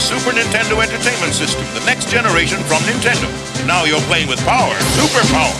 Super Nintendo Entertainment System, the next generation from Nintendo. Now you're playing with power, super power.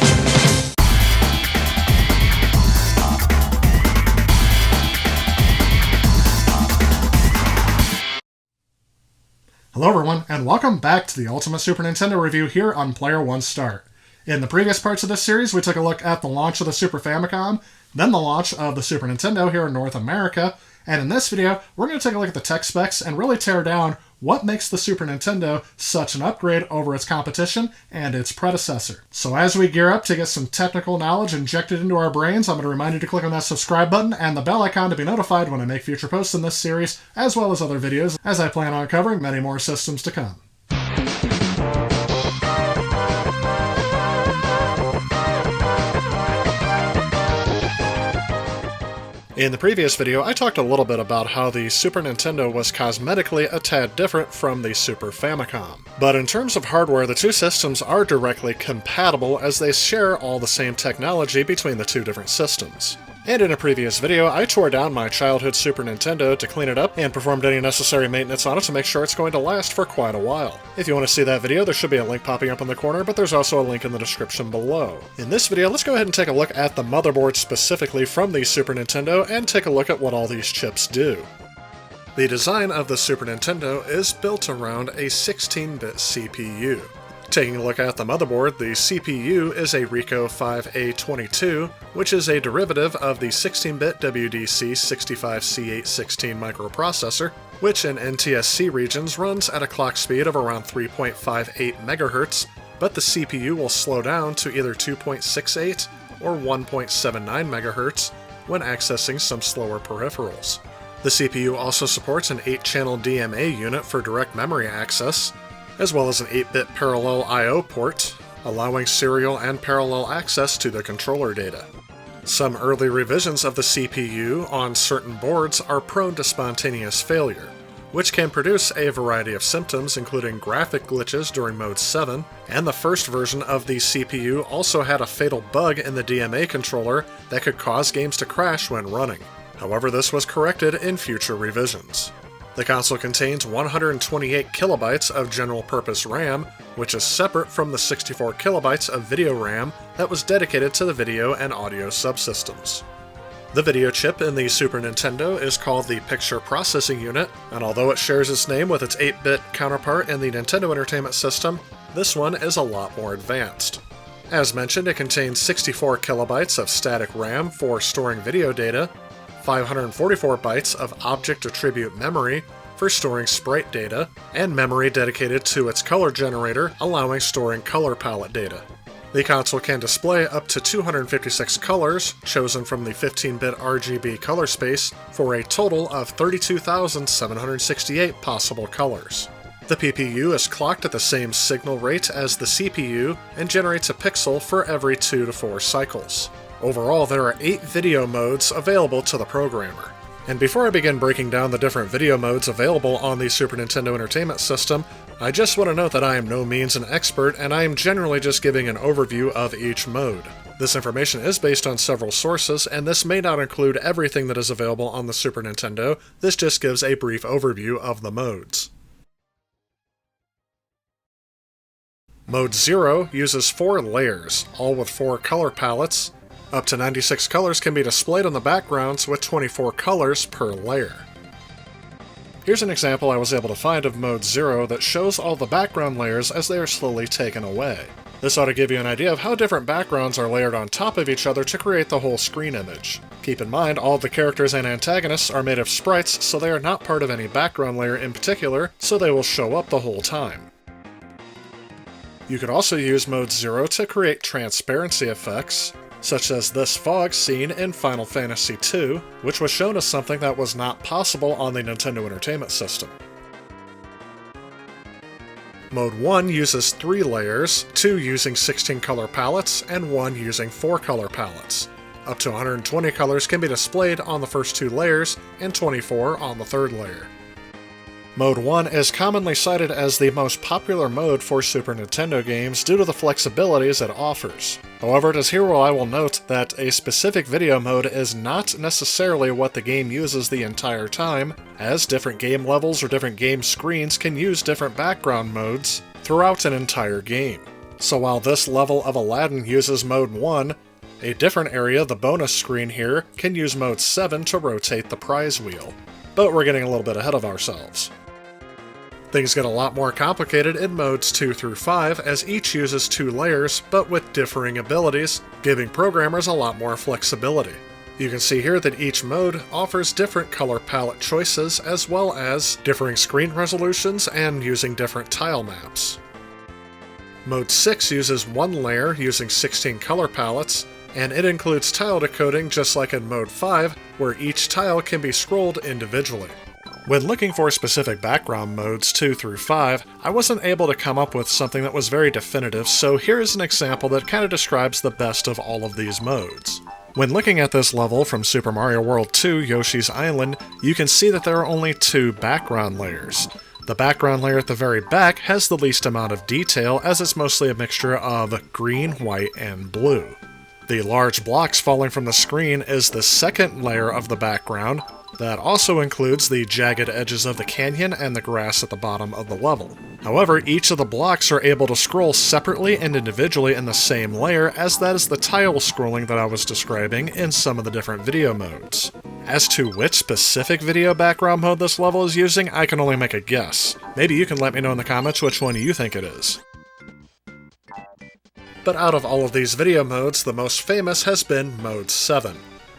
Hello everyone, and welcome back to the Ultimate Super Nintendo review here on Player One Start. In the previous parts of this series, we took a look at the launch of the Super Famicom, then the launch of the Super Nintendo here in North America, and in this video, we're going to take a look at the tech specs and really tear down what makes the Super Nintendo such an upgrade over its competition and its predecessor. So as we gear up to get some technical knowledge injected into our brains, I'm going to remind you to click on that subscribe button and the bell icon to be notified when I make future posts in this series, as well as other videos, as I plan on covering many more systems to come. In the previous video, I talked a little bit about how the Super Nintendo was cosmetically a tad different from the Super Famicom. But in terms of hardware, the two systems are directly compatible as they share all the same technology between the two different systems. And in a previous video, I tore down my childhood Super Nintendo to clean it up and performed any necessary maintenance on it to make sure it's going to last for quite a while. If you want to see that video, there should be a link popping up in the corner, but there's also a link in the description below. In this video, let's go ahead and take a look at the motherboard specifically from the Super Nintendo and take a look at what all these chips do. The design of the Super Nintendo is built around a 16-bit CPU. Taking a look at the motherboard, the CPU is a Rico 5A22, which is a derivative of the 16-bit WDC65C816 microprocessor, which in NTSC regions runs at a clock speed of around 3.58 MHz, but the CPU will slow down to either 2.68 or 1.79 MHz when accessing some slower peripherals. The CPU also supports an 8-channel DMA unit for direct memory access, as well as an 8-bit parallel I/O port, allowing serial and parallel access to the controller data. Some early revisions of the CPU on certain boards are prone to spontaneous failure, which can produce a variety of symptoms including graphic glitches during Mode 7, and the first version of the CPU also had a fatal bug in the DMA controller that could cause games to crash when running. However, this was corrected in future revisions. The console contains 128 kilobytes of general-purpose RAM, which is separate from the 64 kilobytes of video RAM that was dedicated to the video and audio subsystems. The video chip in the Super Nintendo is called the Picture Processing Unit, and although it shares its name with its 8-bit counterpart in the Nintendo Entertainment System, this one is a lot more advanced. As mentioned, it contains 64 kilobytes of static RAM for storing video data, 544 bytes of object attribute memory for storing sprite data, and memory dedicated to its color generator, allowing storing color palette data. The console can display up to 256 colors, chosen from the 15-bit RGB color space, for a total of 32,768 possible colors. The PPU is clocked at the same signal rate as the CPU and generates a pixel for every 2 to 4 cycles. Overall, there are 8 video modes available to the programmer. And before I begin breaking down the different video modes available on the Super Nintendo Entertainment System, I just want to note that I am no means an expert and I am generally just giving an overview of each mode. This information is based on several sources, and this may not include everything that is available on the Super Nintendo. This just gives a brief overview of the modes. Mode 0 uses 4 layers, all with 4 color palettes. Up to 96 colors can be displayed on the backgrounds with 24 colors per layer. Here's an example I was able to find of Mode 0 that shows all the background layers as they are slowly taken away. This ought to give you an idea of how different backgrounds are layered on top of each other to create the whole screen image. Keep in mind, all the characters and antagonists are made of sprites, so they are not part of any background layer in particular, so they will show up the whole time. You could also use Mode 0 to create transparency effects, such as this fog scene in Final Fantasy II, which was shown as something that was not possible on the Nintendo Entertainment System. Mode 1 uses 3 layers, 2 using 16 color palettes, and 1 using 4 color palettes. Up to 120 colors can be displayed on the first 2 layers, and 24 on the 3rd layer. Mode 1 is commonly cited as the most popular mode for Super Nintendo games due to the flexibilities it offers. However, it is here where I will note that a specific video mode is not necessarily what the game uses the entire time, as different game levels or different game screens can use different background modes throughout an entire game. So while this level of Aladdin uses Mode 1, a different area, the bonus screen here, can use Mode 7 to rotate the prize wheel. But we're getting a little bit ahead of ourselves. Things get a lot more complicated in modes 2 through 5, as each uses 2 layers, but with differing abilities, giving programmers a lot more flexibility. You can see here that each mode offers different color palette choices, as well as differing screen resolutions and using different tile maps. Mode 6 uses 1 layer using 16 color palettes, and it includes tile decoding just like in Mode 5, where each tile can be scrolled individually. When looking for specific background modes 2 through 5, I wasn't able to come up with something that was very definitive, so here's an example that kind of describes the best of all of these modes. When looking at this level from Super Mario World 2 Yoshi's Island, you can see that there are only 2 background layers. The background layer at the very back has the least amount of detail, as it's mostly a mixture of green, white, and blue. The large blocks falling from the screen is the second layer of the background. That also includes the jagged edges of the canyon and the grass at the bottom of the level. However, each of the blocks are able to scroll separately and individually in the same layer, as that is the tile scrolling that I was describing in some of the different video modes. As to which specific video background mode this level is using, I can only make a guess. Maybe you can let me know in the comments which one you think it is. But out of all of these video modes, the most famous has been Mode 7.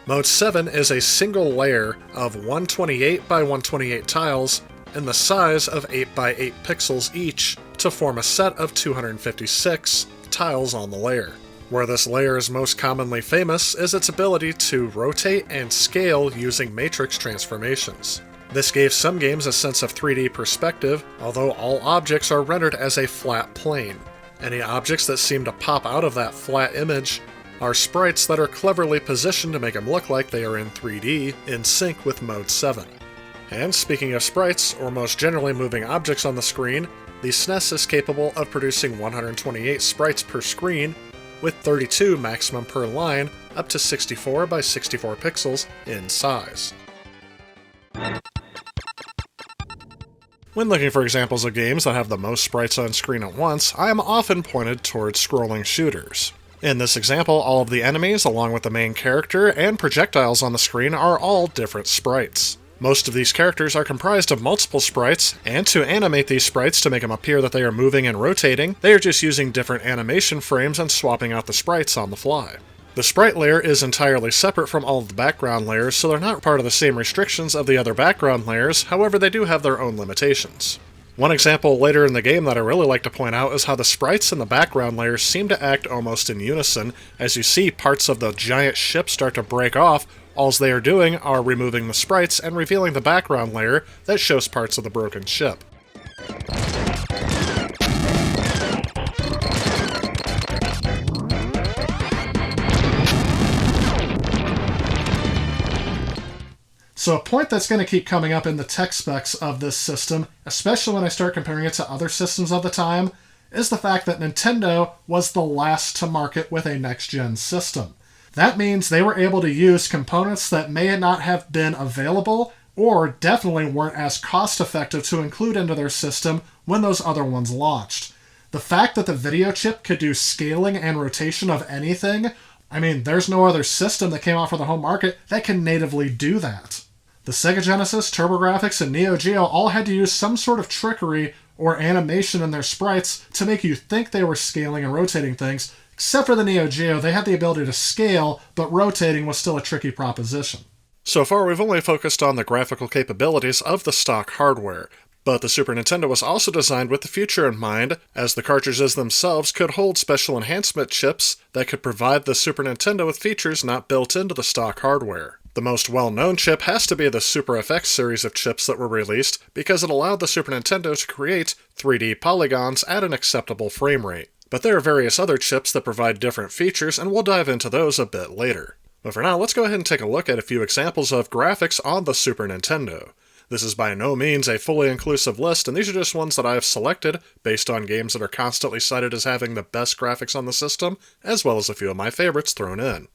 Mode 7 is a single layer of 128 by 128 tiles in the size of 8 by 8 pixels each to form a set of 256 tiles on the layer. Where this layer is most commonly famous is its ability to rotate and scale using matrix transformations. This gave some games a sense of 3D perspective, although all objects are rendered as a flat plane. Any objects that seem to pop out of that flat image are sprites that are cleverly positioned to make them look like they are in 3D, in sync with Mode 7. And speaking of sprites, or most generally moving objects on the screen, the SNES is capable of producing 128 sprites per screen, with 32 maximum per line, up to 64 by 64 pixels in size. When looking for examples of games that have the most sprites on screen at once, I am often pointed towards scrolling shooters. In this example, all of the enemies, along with the main character, and projectiles on the screen are all different sprites. Most of these characters are comprised of multiple sprites, and to animate these sprites to make them appear that they are moving and rotating, they are just using different animation frames and swapping out the sprites on the fly. The sprite layer is entirely separate from all of the background layers, so they're not part of the same restrictions of the other background layers, however they do have their own limitations. One example later in the game that I really like to point out is how the sprites in the background layers seem to act almost in unison. As you see parts of the giant ship start to break off, all they are doing are removing the sprites and revealing the background layer that shows parts of the broken ship. So a point that's going to keep coming up in the tech specs of this system, especially when I start comparing it to other systems of the time, is the fact that Nintendo was the last to market with a next-gen system. That means they were able to use components that may not have been available, or definitely weren't as cost-effective to include into their system when those other ones launched. The fact that the video chip could do scaling and rotation of anything, I mean, there's no other system that came out for the home market that can natively do that. The Sega Genesis, TurboGrafx, and Neo Geo all had to use some sort of trickery or animation in their sprites to make you think they were scaling and rotating things. Except for the Neo Geo, they had the ability to scale, but rotating was still a tricky proposition. So far, we've only focused on the graphical capabilities of the stock hardware, but the Super Nintendo was also designed with the future in mind, as the cartridges themselves could hold special enhancement chips that could provide the Super Nintendo with features not built into the stock hardware. The most well-known chip has to be the Super FX series of chips that were released, because it allowed the Super Nintendo to create 3D polygons at an acceptable frame rate. But there are various other chips that provide different features, and we'll dive into those a bit later. But for now, let's go ahead and take a look at a few examples of graphics on the Super Nintendo. This is by no means a fully inclusive list, and these are just ones that I have selected based on games that are constantly cited as having the best graphics on the system, as well as a few of my favorites thrown in.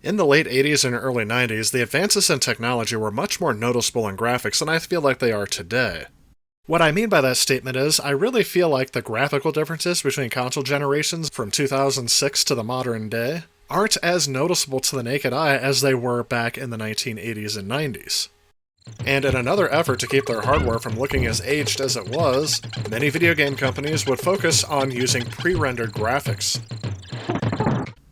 In the late 80s and early 90s, the advances in technology were much more noticeable in graphics than I feel like they are today. What I mean by that statement is, I really feel like the graphical differences between console generations from 2006 to the modern day aren't as noticeable to the naked eye as they were back in the 1980s and 90s. And in another effort to keep their hardware from looking as aged as it was, many video game companies would focus on using pre-rendered graphics.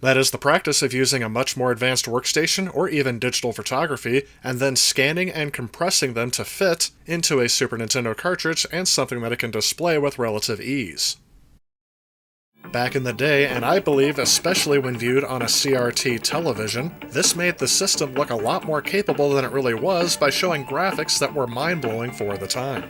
That is the practice of using a much more advanced workstation or even digital photography, and then scanning and compressing them to fit into a Super Nintendo cartridge and something that it can display with relative ease. Back in the day, and I believe especially when viewed on a CRT television, this made the system look a lot more capable than it really was by showing graphics that were mind-blowing for the time.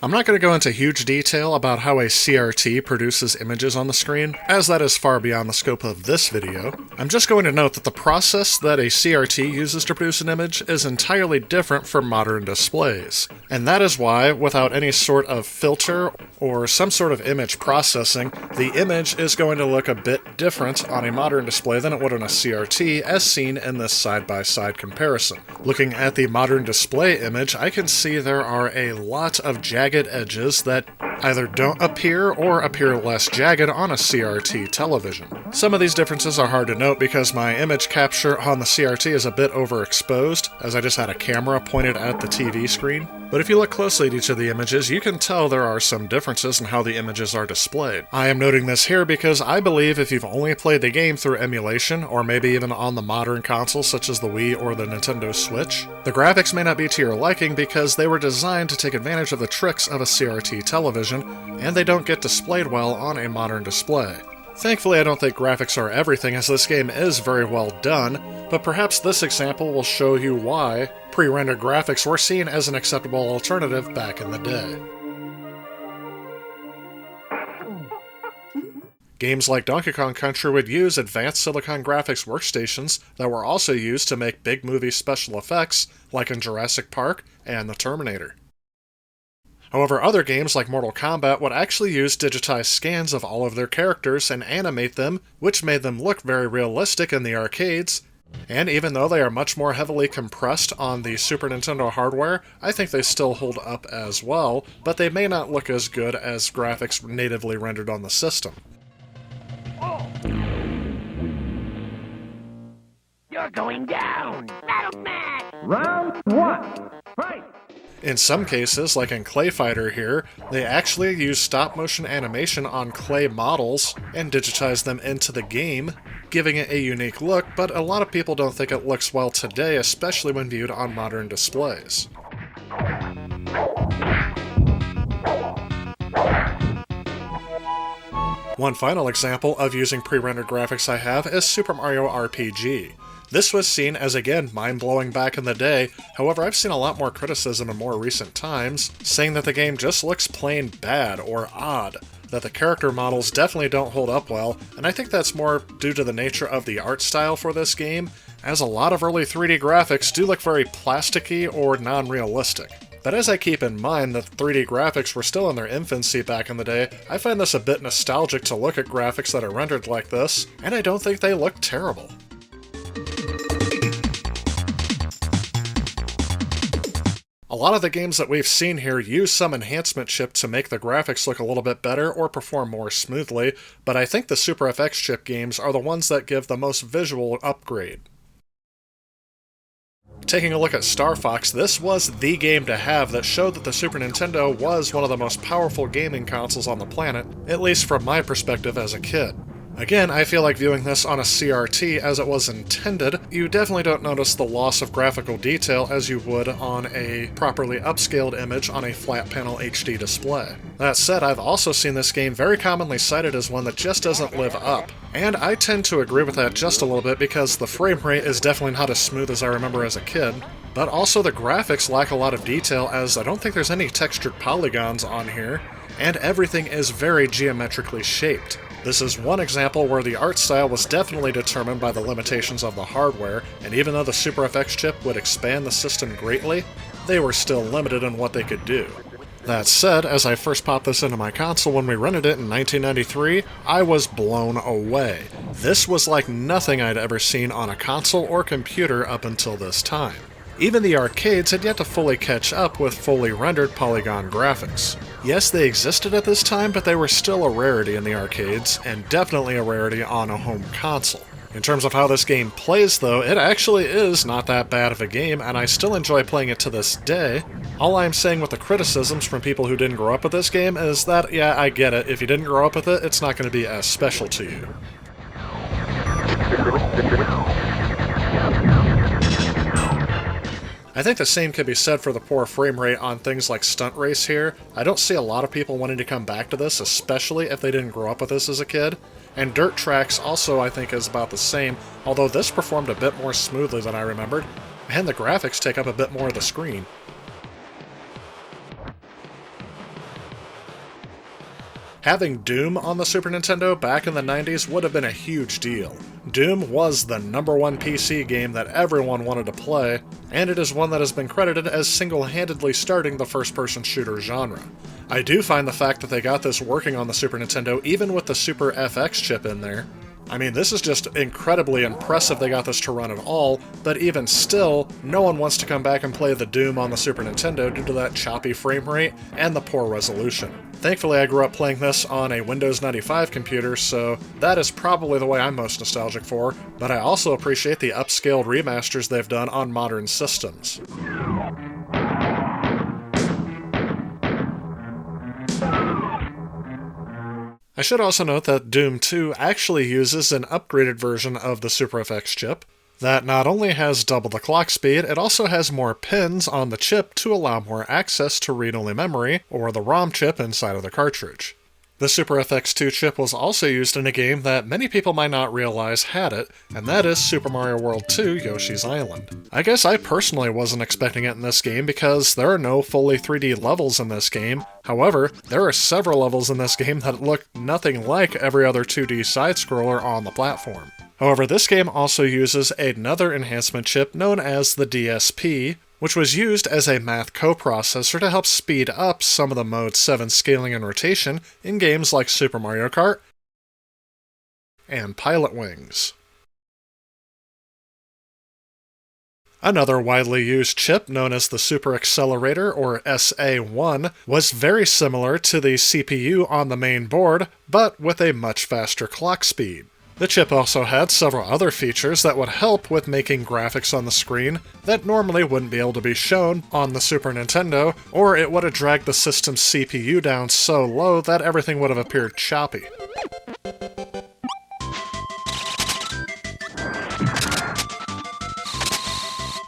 I'm not going to go into huge detail about how a CRT produces images on the screen, as that is far beyond the scope of this video. I'm just going to note that the process that a CRT uses to produce an image is entirely different from modern displays. And that is why, without any sort of filter or some sort of image processing, the image is going to look a bit different on a modern display than it would on a CRT, as seen in this side-by-side comparison. Looking at the modern display image, I can see there are a lot of jagged edges that either don't appear or appear less jagged on a CRT television. Some of these differences are hard to note because my image capture on the CRT is a bit overexposed, as I just had a camera pointed at the TV screen. But if you look closely at each of the images, you can tell there are some differences in how the images are displayed. I am noting this here because I believe if you've only played the game through emulation, or maybe even on the modern consoles such as the Wii or the Nintendo Switch, the graphics may not be to your liking because they were designed to take advantage of the tricks of a CRT television vision, and they don't get displayed well on a modern display. Thankfully, I don't think graphics are everything, as this game is very well done, but perhaps this example will show you why pre-rendered graphics were seen as an acceptable alternative back in the day. Games like Donkey Kong Country would use advanced silicon graphics workstations that were also used to make big movie special effects, like in Jurassic Park and The Terminator. However, other games like Mortal Kombat would actually use digitized scans of all of their characters and animate them, which made them look very realistic in the arcades, and even though they are much more heavily compressed on the Super Nintendo hardware, I think they still hold up as well, but they may not look as good as graphics natively rendered on the system. You're going down! Battle match! Round 1, fight! In some cases, like in Clay Fighter here, they actually use stop-motion animation on clay models and digitize them into the game, giving it a unique look, but a lot of people don't think it looks well today, especially when viewed on modern displays. One final example of using pre-rendered graphics I have is Super Mario RPG. This was seen as, again, mind-blowing back in the day, however I've seen a lot more criticism in more recent times, saying that the game just looks plain bad or odd, that the character models definitely don't hold up well, and I think that's more due to the nature of the art style for this game, as a lot of early 3D graphics do look very plasticky or non-realistic. But as I keep in mind that 3D graphics were still in their infancy back in the day, I find this a bit nostalgic to look at graphics that are rendered like this, and I don't think they look terrible. A lot of the games that we've seen here use some enhancement chip to make the graphics look a little bit better or perform more smoothly, but I think the Super FX chip games are the ones that give the most visual upgrade. Taking a look at Star Fox, this was the game to have that showed that the Super Nintendo was one of the most powerful gaming consoles on the planet, at least from my perspective as a kid. Again, I feel like viewing this on a CRT as it was intended, you definitely don't notice the loss of graphical detail as you would on a properly upscaled image on a flat panel HD display. That said, I've also seen this game very commonly cited as one that just doesn't live up, and I tend to agree with that just a little bit because the frame rate is definitely not as smooth as I remember as a kid, but also the graphics lack a lot of detail as I don't think there's any textured polygons on here, and everything is very geometrically shaped. This is one example where the art style was definitely determined by the limitations of the hardware, and even though the Super FX chip would expand the system greatly, they were still limited in what they could do. That said, as I first popped this into my console when we rented it in 1993, I was blown away. This was like nothing I'd ever seen on a console or computer up until this time. Even the arcades had yet to fully catch up with fully rendered polygon graphics. Yes, they existed at this time, but they were still a rarity in the arcades, and definitely a rarity on a home console. In terms of how this game plays, though, it actually is not that bad of a game, and I still enjoy playing it to this day. All I'm saying with the criticisms from people who didn't grow up with this game is that, yeah, I get it, if you didn't grow up with it, it's not going to be as special to you. I think the same can be said for the poor frame rate on things like Stunt Race here. I don't see a lot of people wanting to come back to this, especially if they didn't grow up with this as a kid. And Dirt Tracks also I think is about the same, although this performed a bit more smoothly than I remembered, and the graphics take up a bit more of the screen. Having Doom on the Super Nintendo back in the 90s would have been a huge deal. Doom was the #1 PC game that everyone wanted to play, and it is one that has been credited as single-handedly starting the first-person shooter genre. I do find the fact that they got this working on the Super Nintendo, even with the Super FX chip in there. I mean, this is just incredibly impressive they got this to run at all, but even still, no one wants to come back and play the Doom on the Super Nintendo due to that choppy frame rate and the poor resolution. Thankfully, I grew up playing this on a Windows 95 computer, so that is probably the way I'm most nostalgic for, but I also appreciate the upscaled remasters they've done on modern systems. I should also note that Doom 2 actually uses an upgraded version of the Super FX chip. That not only has double the clock speed, it also has more pins on the chip to allow more access to read-only memory, or the ROM chip inside of the cartridge. The Super FX2 chip was also used in a game that many people might not realize had it, and that is Super Mario World 2 Yoshi's Island. I guess I personally wasn't expecting it in this game because there are no fully 3D levels in this game. However, there are several levels in this game that look nothing like every other 2D side-scroller on the platform. However, this game also uses another enhancement chip known as the DSP, which was used as a math coprocessor to help speed up some of the Mode 7 scaling and rotation in games like Super Mario Kart and Pilot Wings. Another widely used chip, known as the Super Accelerator, or SA1, was very similar to the CPU on the main board, but with a much faster clock speed. The chip also had several other features that would help with making graphics on the screen that normally wouldn't be able to be shown on the Super Nintendo, or it would have dragged the system's CPU down so low that everything would have appeared choppy.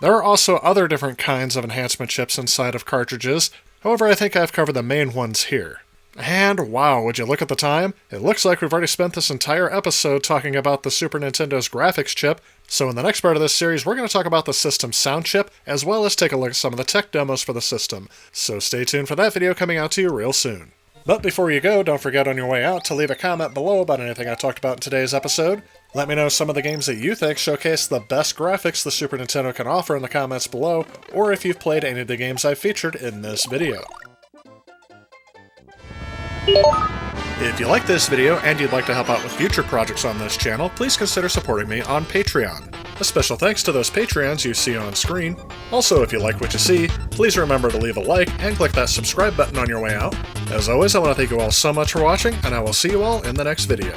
There are also other different kinds of enhancement chips inside of cartridges, however I think I've covered the main ones here. And wow, would you look at the time? It looks like we've already spent this entire episode talking about the Super Nintendo's graphics chip, so in the next part of this series we're going to talk about the system's sound chip, as well as take a look at some of the tech demos for the system, so stay tuned for that video coming out to you real soon. But before you go, don't forget on your way out to leave a comment below about anything I talked about in today's episode. Let me know some of the games that you think showcase the best graphics the Super Nintendo can offer in the comments below, or if you've played any of the games I've featured in this video. If you like this video and you'd like to help out with future projects on this channel, please consider supporting me on Patreon. A special thanks to those Patreons you see on screen. Also, if you like what you see, please remember to leave a like and click that subscribe button on your way out. As always, I want to thank you all so much for watching, and I will see you all in the next video.